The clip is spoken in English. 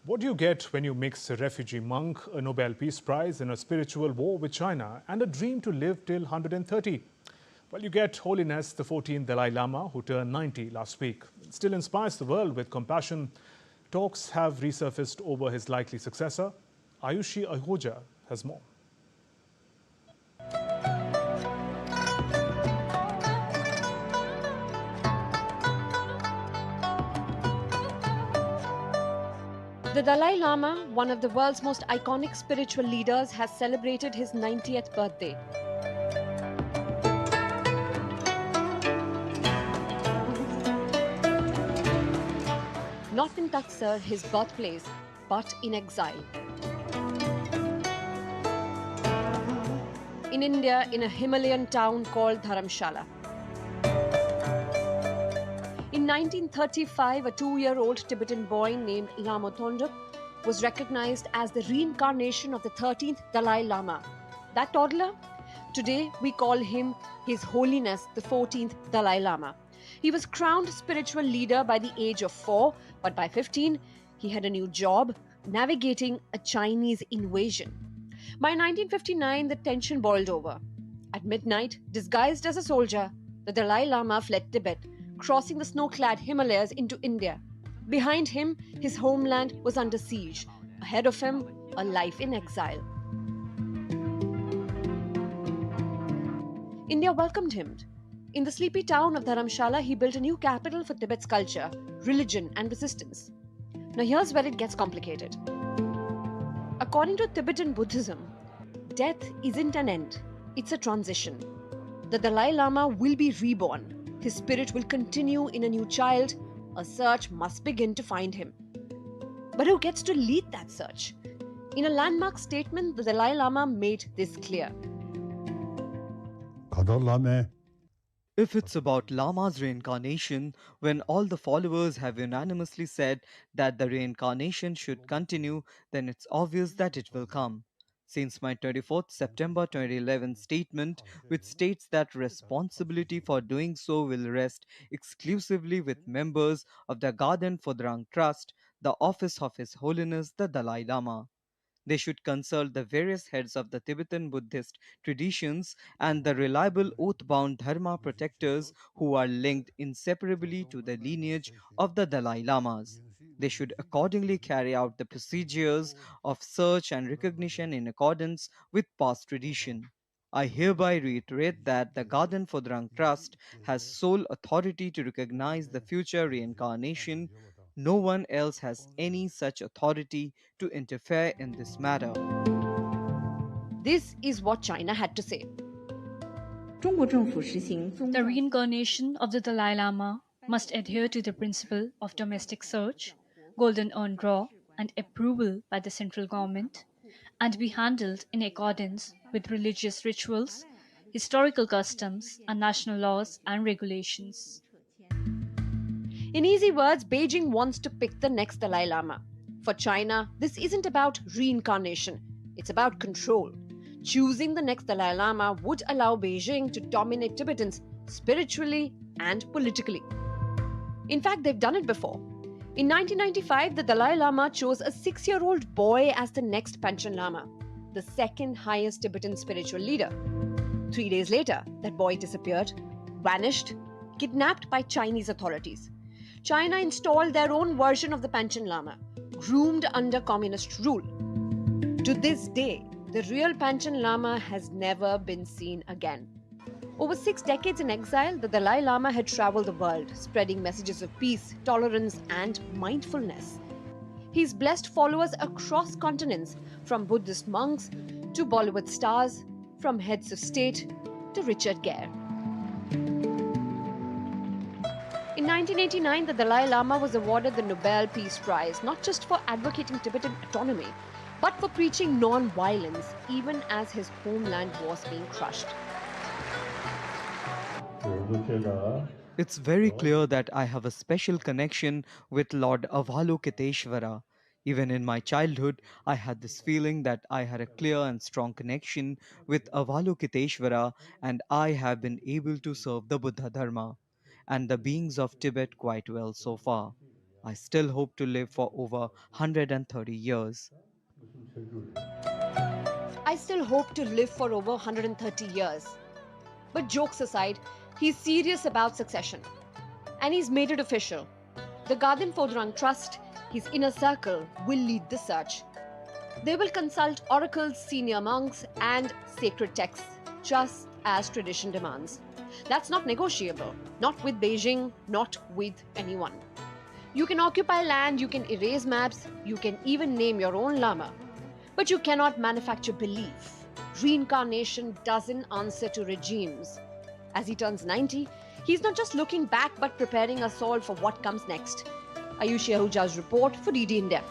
What do you get when you mix a refugee monk, a Nobel Peace Prize, and a spiritual war with China, and a dream to live till 130? Well, you get Holiness, the 14th Dalai Lama, who turned 90 last week. Still inspires the world with compassion. Talks have resurfaced over his likely successor. Ayushi Ahoja has more. The Dalai Lama, one of the world's most iconic spiritual leaders, has celebrated his 90th birthday. Not in Taksar, his birthplace, but in exile. In India, in a Himalayan town called Dharamshala. In 1935, a 2-year-old Tibetan boy named Lama Thondup was recognized as the reincarnation of the 13th Dalai Lama. That toddler? Today, we call him His Holiness, the 14th Dalai Lama. He was crowned spiritual leader by the age of 4, but by 15, he had a new job, navigating a Chinese invasion. By 1959, the tension boiled over. At midnight, disguised as a soldier, the Dalai Lama fled Tibet, crossing the snow-clad Himalayas into India. Behind him, his homeland was under siege. Ahead of him, a life in exile. India welcomed him. In the sleepy town of Dharamshala, he built a new capital for Tibet's culture, religion, and resistance. Now here's where it gets complicated. According to Tibetan Buddhism, death isn't an end, it's a transition. The Dalai Lama will be reborn. His spirit will continue in a new child. A search must begin to find him. But who gets to lead that search? In a landmark statement, the Dalai Lama made this clear. If it's about Lama's reincarnation, when all the followers have unanimously said that the reincarnation should continue, then it's obvious that it will come. Since my 24th September 2011 statement, which states that responsibility for doing so will rest exclusively with members of the Garden Phodrang Trust, the office of His Holiness the Dalai Lama. They should consult the various heads of the Tibetan Buddhist traditions and the reliable oath bound Dharma protectors who are linked inseparably to the lineage of the Dalai Lamas. They should accordingly carry out the procedures of search and recognition in accordance with past tradition. I hereby reiterate that the Garden Phodrang Trust has sole authority to recognize the future reincarnation. No one else has any such authority to interfere in this matter. This is what China had to say. The reincarnation of the Dalai Lama must adhere to the principle of domestic search, golden urn draw, and approval by the central government, and be handled in accordance with religious rituals, historical customs, and national laws and regulations. In easy words, Beijing wants to pick the next Dalai Lama. For China, this isn't about reincarnation, it's about control. Choosing the next Dalai Lama would allow Beijing to dominate Tibetans spiritually and politically. In fact, they've done it before. In 1995, the Dalai Lama chose a 6-year-old boy as the next Panchen Lama, the second highest Tibetan spiritual leader. 3 days later, that boy disappeared, vanished, kidnapped by Chinese authorities. China installed their own version of the Panchen Lama, groomed under communist rule. To this day, the real Panchen Lama has never been seen again. Over 6 decades in exile, the Dalai Lama had traveled the world, spreading messages of peace, tolerance, and mindfulness. He's blessed followers across continents, from Buddhist monks to Bollywood stars, from heads of state to Richard Gere. In 1989, the Dalai Lama was awarded the Nobel Peace Prize, not just for advocating Tibetan autonomy, but for preaching non-violence, even as his homeland was being crushed. It's very clear that I have a special connection with Lord Avalokiteshvara. Even in my childhood, I had this feeling that I had a clear and strong connection with Avalokiteshvara, and I have been able to serve the Buddha Dharma and the beings of Tibet quite well so far. I still hope to live for over 130 years. I still hope to live for over 130 years. But jokes aside, he's serious about succession. And he's made it official. The Garden Phodrang Trust, his inner circle, will lead the search. They will consult oracles, senior monks, and sacred texts, just as tradition demands. That's not negotiable. Not with Beijing, not with anyone. You can occupy land, you can erase maps, you can even name your own Lama. But you cannot manufacture belief. Reincarnation doesn't answer to regimes. As he turns 90, he's not just looking back but preparing us all for what comes next. Ayushi Ahuja's report for DD in Depth.